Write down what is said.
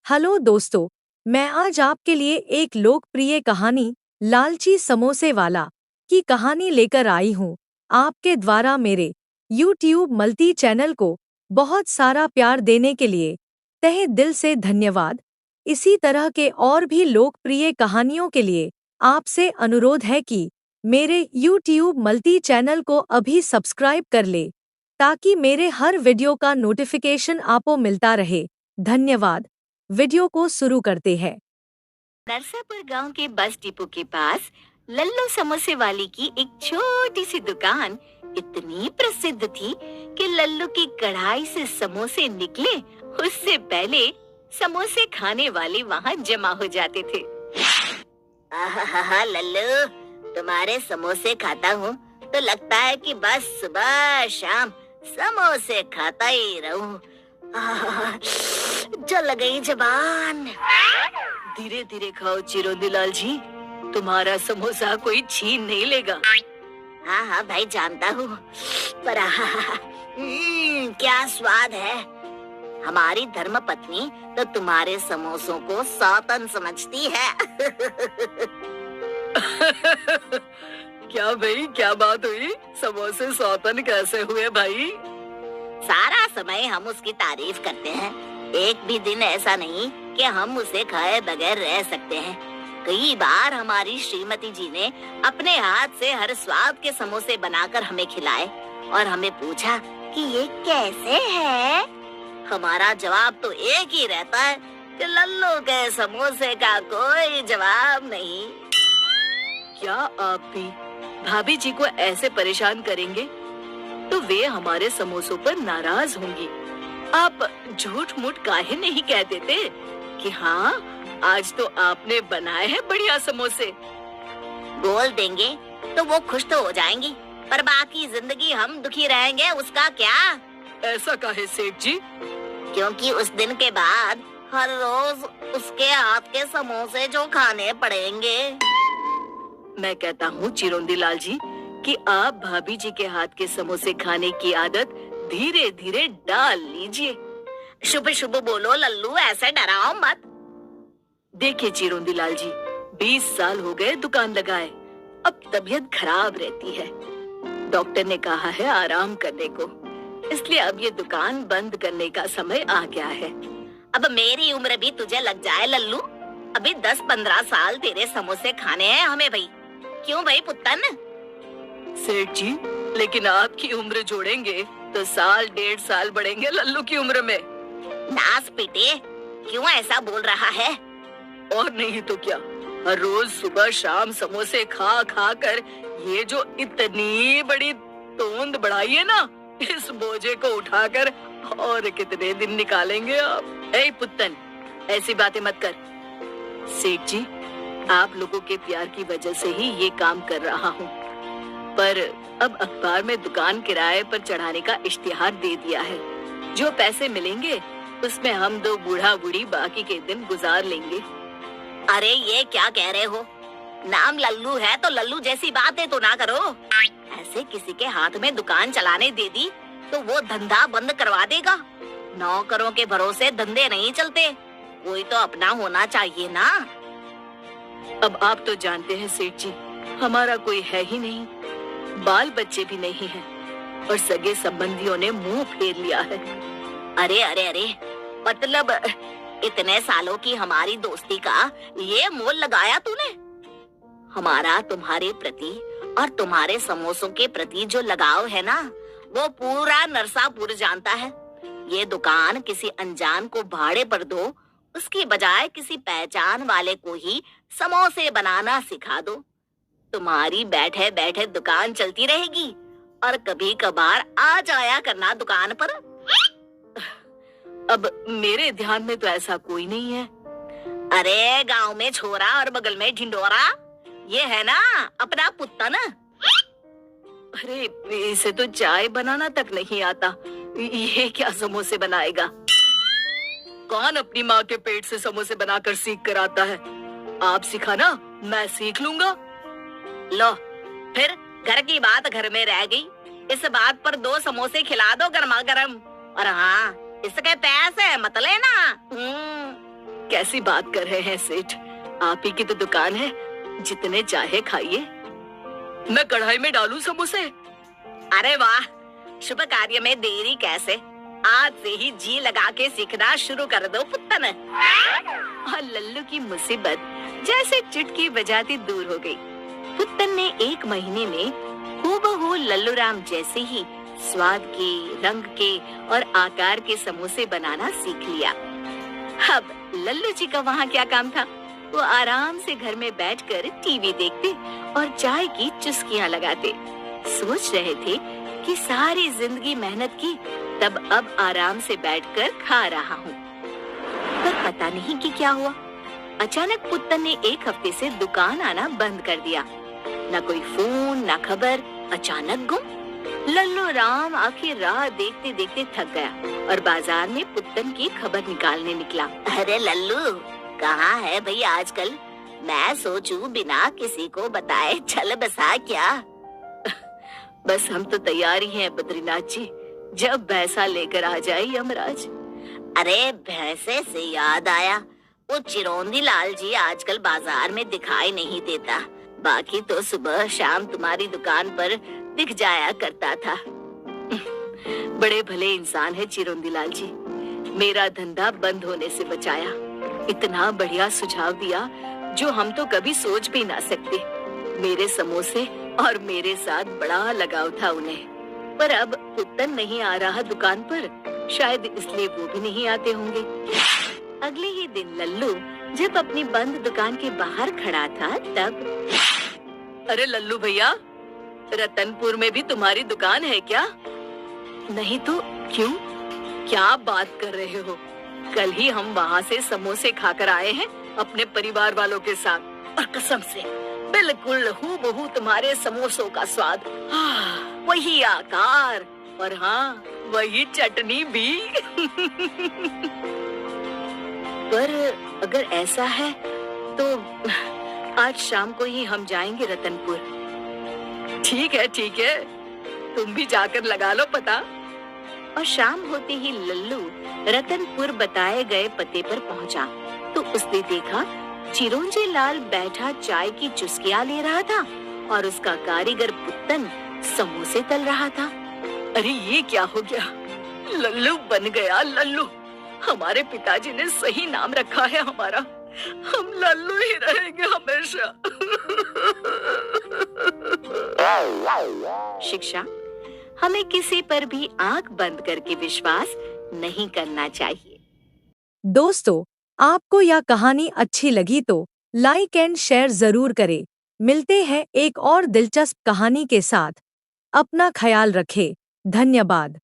Hello दोस्तों, मैं आज आपके लिए एक लोकप्रिय कहानी लालची समोसे वाला की कहानी लेकर आई हूँ। आपके द्वारा मेरे YouTube मल्टी चैनल को बहुत सारा प्यार देने के लिए तहे दिल से धन्यवाद। इसी तरह के और भी लोकप्रिय कहानियों के लिए आपसे अनुरोध है कि मेरे YouTube मल्टी चैनल को अभी सब्सक्राइब कर ले ताकि मेरे हर वीडियो का नोटिफिकेशन आपको मिलता रहे। धन्यवाद। वीडियो को शुरू करते हैं। नरसापुर गांव के बस डिपो के पास लल्लू समोसे वाली की एक छोटी सी दुकान इतनी प्रसिद्ध थी कि लल्लू की कढ़ाई से समोसे निकले उससे पहले समोसे खाने वाले वहां जमा हो जाते थे। आहा लल्लू, तुम्हारे समोसे खाता हूँ तो लगता है कि बस सुबह शाम समोसे खाता ही रहूं। जल गई जबान। धीरे धीरे खाओ चिरोंदी लाल जी, तुम्हारा समोसा कोई छीन नहीं लेगा। हाँ हाँ भाई, जानता हूँ, पर क्या स्वाद है। हमारी धर्म पत्नी तो तुम्हारे समोसों को सौतन समझती है। क्या भाई, क्या बात हुई? समोसे सौतन कैसे हुए भाई? सारा समय हम उसकी तारीफ करते हैं, एक भी दिन ऐसा नहीं कि हम उसे खाए बगैर रह सकते हैं। कई बार हमारी श्रीमती जी ने अपने हाथ से हर स्वाद के समोसे बनाकर हमें खिलाए और हमें पूछा कि ये कैसे है। हमारा जवाब तो एक ही रहता है कि लल्लू के समोसे का कोई जवाब नहीं। क्या आप भी भाभी जी को ऐसे परेशान करेंगे तो वे हमारे समोसों पर नाराज होंगी। आप झूठ मूठ काहे नहीं कह देते कि हाँ, आज तो आपने बनाए हैं बढ़िया समोसे। बोल देंगे तो वो खुश तो हो जाएंगी, पर बाकी जिंदगी हम दुखी रहेंगे, उसका क्या? ऐसा काहे सेठ जी? क्योंकि उस दिन के बाद हर रोज उसके हाथ के समोसे जो खाने पड़ेंगे। मैं कहता हूँ चिरोंदी लाल जी कि आप भाभी जी के हाथ के समोसे खाने की आदत धीरे धीरे डाल लीजिए। शुभ शुभ बोलो लल्लू, ऐसे डराओ मत। देखिए चिरोंदी लाल जी, 20 साल हो गए दुकान लगाए, अब तबीयत खराब रहती है। डॉक्टर ने कहा है आराम करने को, इसलिए अब ये दुकान बंद करने का समय आ गया है। अब मेरी उम्र भी तुझे लग जाए लल्लू, अभी 10-15 साल तेरे समोसे खाने हैं हमें भाई। क्यों भाई पुत्तन? सेठ जी, लेकिन आपकी उम्र जोड़ेंगे तो साल 1.5 साल बढ़ेंगे लल्लू की उम्र में। नास बेटे, क्यों ऐसा बोल रहा है? और नहीं तो क्या, हर रोज सुबह शाम समोसे खा खा कर ये जो इतनी बड़ी तोंद बढ़ाई है ना, इस बोझे को उठाकर और कितने दिन निकालेंगे आप? ऐ पुत्तन, ऐसी बातें मत कर। सेठ जी, आप लोगों के प्यार की वजह से ही ये काम कर रहा हूँ, पर अब अखबार में दुकान किराए पर चढ़ाने का इश्तिहार दे दिया है। जो पैसे मिलेंगे उसमें हम दो बूढ़ा बूढ़ी बाकी के दिन गुजार लेंगे। अरे ये क्या कह रहे हो? नाम लल्लू है तो लल्लू जैसी बातें तो ना करो। ऐसे किसी के हाथ में दुकान चलाने दे दी तो वो धंधा बंद करवा देगा। नौकरों के भरोसे धंधे नहीं चलते, कोई तो अपना होना चाहिए ना। अब आप तो जानते हैं सेठ जी, हमारा कोई है ही नहीं, बाल बच्चे भी नहीं है और सगे संबंधियों ने मुंह फेर लिया है। अरे अरे अरे, मतलब इतने सालों की हमारी दोस्ती का ये मोल लगाया तूने? हमारा तुम्हारे प्रति और तुम्हारे समोसों के प्रति जो लगाव है ना, वो पूरा नरसापुर जानता है। ये दुकान किसी अनजान को भाड़े पर दो, उसकी बजाय किसी पहचान वाले को ही समोसे बनाना सिखा दो। तुम्हारी बैठे बैठे दुकान चलती रहेगी और कभी कभार आ जाया करना दुकान पर। अब मेरे ध्यान में तो ऐसा कोई नहीं है। अरे गांव में छोरा और बगल में ढिंडोरा, ये है ना अपना पुत्तन। अरे इसे तो चाय बनाना तक नहीं आता, ये क्या समोसे बनाएगा? कौन अपनी माँ के पेट से समोसे बनाकर सीख कर आता है? आप सिखाना, मैं सीख लूंगा। लो, फिर घर की बात घर में रह गई। इस बात पर 2 समोसे खिला दो गर्मा गर्म। और हाँ, इसके पैसे मत लेना। कैसी बात कर रहे हैं सेठ? आप ही की तो दुकान है, जितने चाहे खाइए। मैं कढ़ाई में डालूं समोसे? अरे वाह, शुभ कार्य में देरी कैसे? आज से ही जी लगा के सीखना शुरू कर दो पुत्तन। और लल्लू की मुसीबत जैसे चुटकी बजाती दूर हो गई। पुत्तन ने 1 महीने में हूबहू लल्लू राम जैसे ही स्वाद के, रंग के और आकार के समोसे बनाना सीख लिया। अब लल्लू जी का वहाँ क्या काम था? वो आराम से घर में बैठकर टीवी देखते और चाय की चुस्कियाँ लगाते। सोच रहे थे कि सारी जिंदगी मेहनत की, तब अब आराम से बैठकर खा रहा हूँ। पर पता नहीं कि क्या हुआ। अचानक पुत्तन ने 1 हफ्ते से दुकान आना बंद कर दिया। न कोई फोन, न खबर, अचानक गुम। लल्लू राम आखिर राह देखते देखते थक गया और बाजार में पुत्तन की खबर निकालने निकला। अरे लल्लू, कहाँ है भाई आजकल? मैं सोचूं बिना किसी को बताए चल बसा क्या? बस हम तो तैयार ही हैं बद्रीनाथ जी, जब भैंसा लेकर आ जाए यमराज। अरे भैंसे से याद आया, वो चिरौंदी लाल जी आजकल बाजार में दिखाई नहीं देता। बाकी तो सुबह शाम तुम्हारी दुकान पर दिख जाया करता था। बड़े भले इंसान है चिरौंदी लाल जी, मेरा धंधा बंद होने से बचाया। इतना बढ़िया सुझाव दिया जो हम तो कभी सोच भी ना सकते। मेरे समोसे और मेरे साथ बड़ा लगाव था उन्हें। पर अब पुत्तन नहीं आ रहा दुकान पर, शायद इसलिए वो भी नहीं आते होंगे। अगले ही दिन लल्लू जब अपनी बंद दुकान के बाहर खड़ा था तब, अरे लल्लू भैया, रतनपुर में भी तुम्हारी दुकान है क्या? नहीं तो क्यों? क्या बात कर रहे हो? कल ही हम वहाँ से समोसे खाकर आए हैं अपने परिवार वालों के साथ, और कसम से बिल्कुल हूबहू तुम्हारे समोसों का स्वाद, वही आकार और हाँ वही चटनी भी। पर अगर ऐसा है तो आज शाम को ही हम जाएंगे रतनपुर। ठीक है, तुम भी जाकर लगा लो पता। और शाम होते ही लल्लू रतनपुर बताए गए पते पर पहुंचा तो उसने देखा चिरौंजी लाल बैठा चाय की चुस्कियां ले रहा था और उसका कारीगर पुत्तन समोसे तल रहा था। अरे ये क्या हो गया? लल्लू बन गया लल्लू। हमारे पिताजी ने सही नाम रखा है हमारा। हम लल्लू ही रहेंगे हमेशा। शिक्षा: हमें किसी पर भी आंख बंद करके विश्वास नहीं करना चाहिए। दोस्तों, आपको यह कहानी अच्छी लगी तो लाइक एंड शेयर जरूर करें। मिलते हैं एक और दिलचस्प कहानी के साथ। अपना ख्याल रखें। धन्यवाद।